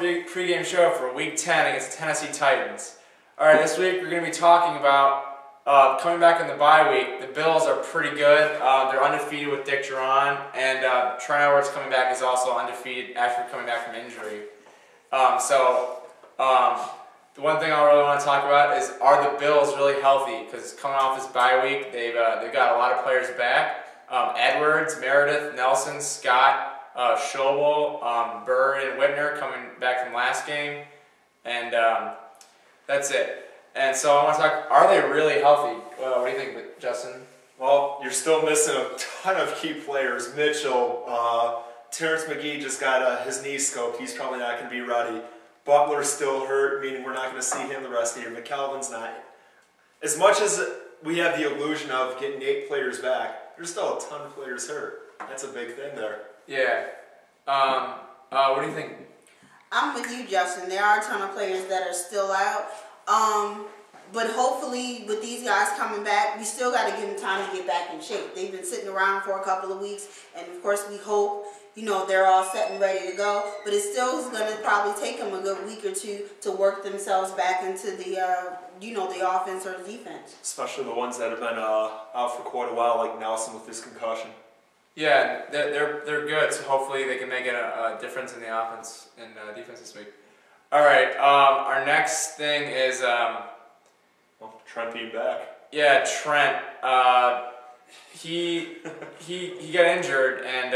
pregame show for Week 10 against the Tennessee Titans. All right, this week we're going to be talking about coming back in the bye week. The Bills are pretty good. They're undefeated with Dick Duran, and Trent Edwards coming back is also undefeated after coming back from injury. The one thing I really want to talk about is, are the Bills really healthy? Because coming off this bye week, they've got a lot of players back. Edwards, Meredith, Nelson, Scott, Schobel, Bird, and Whitner coming back from last game, and that's it. And so I want to talk, are they really healthy? What do you think, Justin? Well, you're still missing a ton of key players. Mitchell, Terrence McGee just got his knee scoped. He's probably not going to be ready. Butler's still hurt, meaning we're not going to see him the rest of the year. McCalvin's not. As much as we have the illusion of getting 8 players back, there's still a ton of players hurt. That's a big thing there. Yeah. What do you think? I'm with you, Justin. There are a ton of players that are still out. But hopefully, with these guys coming back, we still got to give them time to get back in shape. They've been sitting around for a couple of weeks, and of course, we hope, they're all set and ready to go. But it still is going to probably take them a good week or two to work themselves back into the, the offense or the defense. Especially the ones that have been out for quite a while, like Nelson with his concussion. Yeah, they're good. So hopefully they can make a difference in the offense and defense this week. All right. Our next thing is Trent being back. Yeah, Trent. He got injured and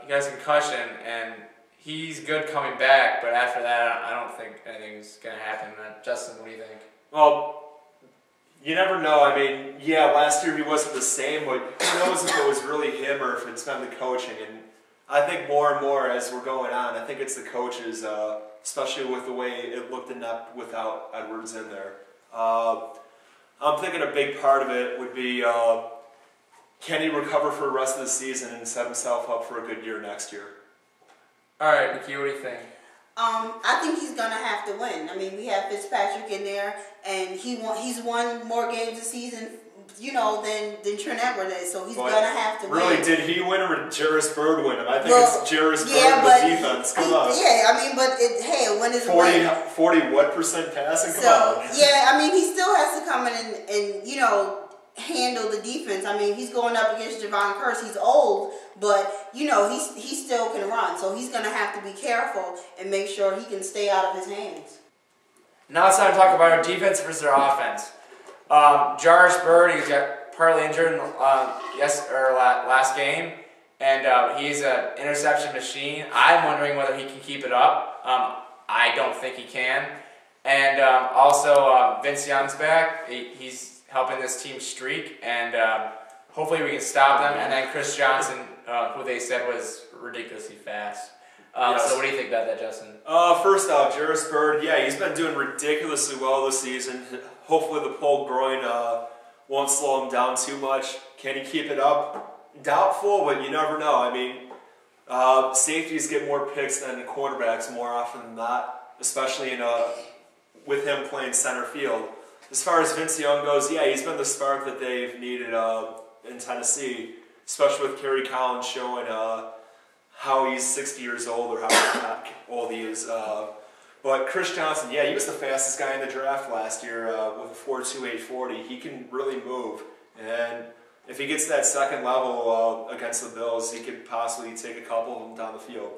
he got a concussion, and he's good coming back. But after that, I don't think anything's gonna happen. Justin, what do you think? Well, you never know. I mean, yeah, last year he wasn't the same, but who knows if it was really him or if it's been the coaching. And I think more and more as we're going on, I think it's the coaches, especially with the way it looked inept without Edwards in there. I'm thinking a big part of it would be, can he recover for the rest of the season and set himself up for a good year next year? all right, Nikki, what do you think? I think he's going to have to win. I mean, we have Fitzpatrick in there, and he's won more games this season, than Trent Edwards is, so he's going to have to win. Really, did he win or did Jarris Bird win him? I think it's Jarris Bird with defense. Come on. Yeah, I mean, but hey, a win is a win. 40 what % passing? Come on. Yeah, I mean, he still has to come in and handle the defense. I mean, he's going up against Javon Curse. He's old, but he still can run. So he's going to have to be careful and make sure he can stay out of his hands. Now it's time to talk about our defense versus our offense. Jarris Bird, he got partly injured in last game, and he's an interception machine. I'm wondering whether he can keep it up. I don't think he can. And also Vince Young's back. He's helping this team streak, and hopefully we can stop them. And then Chris Johnson, who they said was ridiculously fast. Yes. So what do you think about that, Justin? First off, Jarris Bird, yeah, he's been doing ridiculously well this season. Hopefully the pulled groin won't slow him down too much. Can he keep it up? Doubtful, but you never know. I mean, safeties get more picks than quarterbacks more often than not, especially with him playing center field. As far as Vince Young goes, yeah, he's been the spark that they've needed in Tennessee, especially with Kerry Collins showing how he's 60 years old or how old he is. But Chris Johnson, yeah, he was the fastest guy in the draft last year with a 4.28 40. He can really move. And if he gets that second level against the Bills, he could possibly take a couple of them down the field.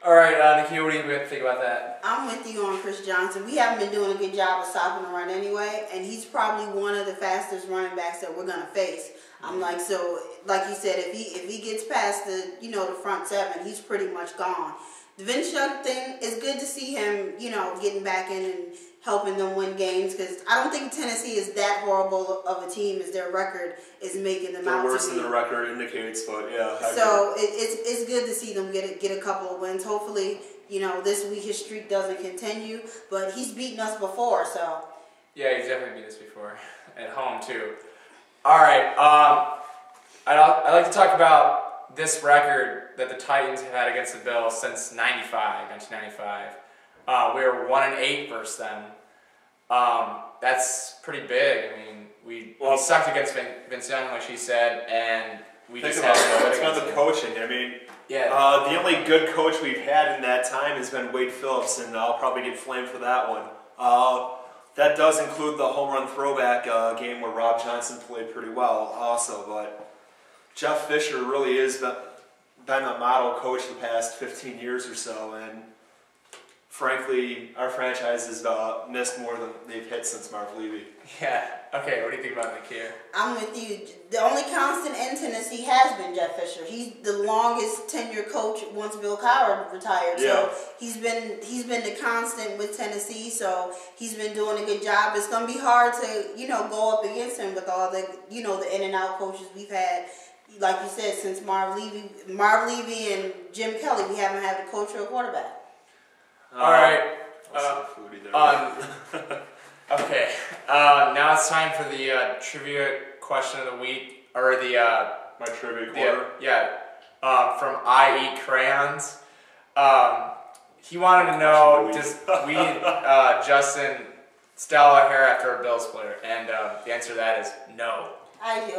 All right, Nikki, what do you think about that? I'm with you on Chris Johnson. We haven't been doing a good job of stopping the run anyway, and he's probably one of the fastest running backs that we're going to face. I'm like, so, like you said, if he gets past the, the front seven, he's pretty much gone. The Vince Young thing is good to see him, getting back in and helping them win games, because I don't think Tennessee is that horrible of a team as their record is making them out to be. Worse than the record indicates, but yeah. So it's good to see them get a couple of wins. Hopefully, this week his streak doesn't continue, but he's beaten us before, so. Yeah, he's definitely beat us before, at home too. All right, I'd like to talk about this record that the Titans have had against the Bills since 1995. We were 1-8 versus them. That's pretty big. I mean, we sucked against Vince Young, like she said, and we just have no it's been the coaching. I mean, yeah. the only good coach we've had in that time has been Wade Phillips, and I'll probably get flamed for that one. That does include the home run throwback game where Rob Johnson played pretty well also, but Jeff Fisher really has been a model coach the past 15 years or so, and frankly, our franchise has missed more than they've hit since Marv Levy. Yeah. Okay, what do you think about Nick here? I'm with you. The only constant in Tennessee has been Jeff Fisher. He's the longest tenured coach once Bill Cowher retired. Yeah. So he's been the constant with Tennessee. So he's been doing a good job. It's gonna be hard to go up against him with all the the in and out coaches we've had. Like you said, since Marv Levy and Jim Kelly, we haven't had a coach or a quarterback. All right. Foodie there. Okay. Now it's time for the trivia question of the week, or the my trivia quarter. from I Eat Crayons. He wanted to know, does we Justin style our hair after a Bills player? And the answer to that is no. I do.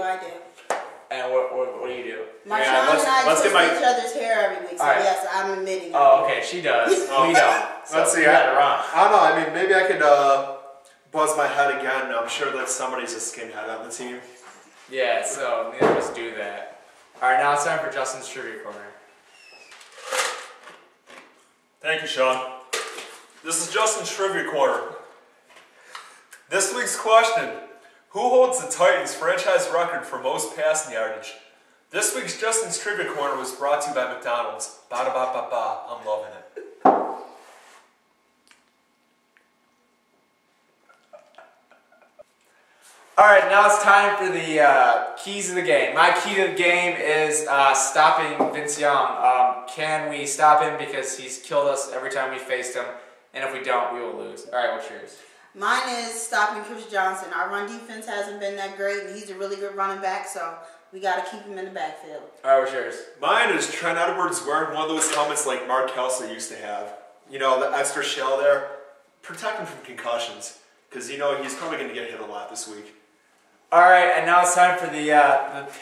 And what do you do? My Sean and I twist each other's hair every week, so yes, I'm admitting. Oh, okay, she does. We don't. So Let's see. You got it wrong. I don't know. I mean, maybe I could buzz my head again. I'm sure that somebody's a skinhead on the team. Yeah, so neither of us do that. All right, now it's time for Justin's Trivia Corner. Thank you, Sean. This is Justin's Trivia Corner. This week's question: who holds the Titans' franchise record for most passing yardage? This week's Justin's Trivia Corner was brought to you by McDonald's. Ba-da-ba-ba-ba. I'm loving it. All right, now it's time for the keys of the game. My key to the game is stopping Vince Young. Can we stop him because he's killed us every time we faced him, and if we don't, we will lose. All right, what's yours? Mine is stopping Chris Johnson. Our run defense hasn't been that great, and he's a really good running back, so we got to keep him in the backfield. All right, what's yours? Mine is Trent Edwards wearing one of those helmets like Mark Kelsey used to have. You know, the extra shell there. Protect him from concussions, because he's probably going to get hit a lot this week. All right, and now it's time for the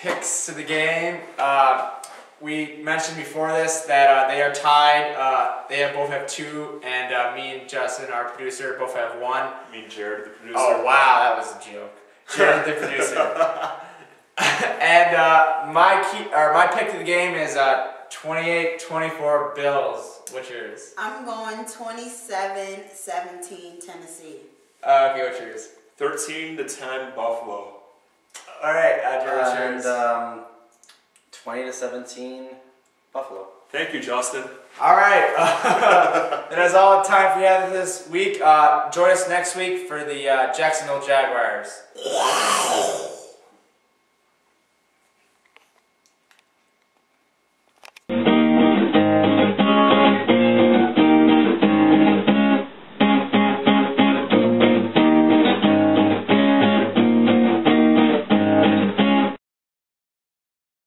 picks to the game. We mentioned before this that they are tied. They both have 2, and me and Justin, our producer, both have 1. You mean Jared, the producer? Oh wow, that was a joke. Jared, the producer. And my pick to the game is 28-24 Bills. What's yours? I'm going 27-17 Tennessee. Okay, what's yours? 13-10 Buffalo. All right, Jared, what's yours? 20-17 Buffalo. Thank you, Justin. All right, that is all the time we have this week. Join us next week for the Jacksonville Jaguars.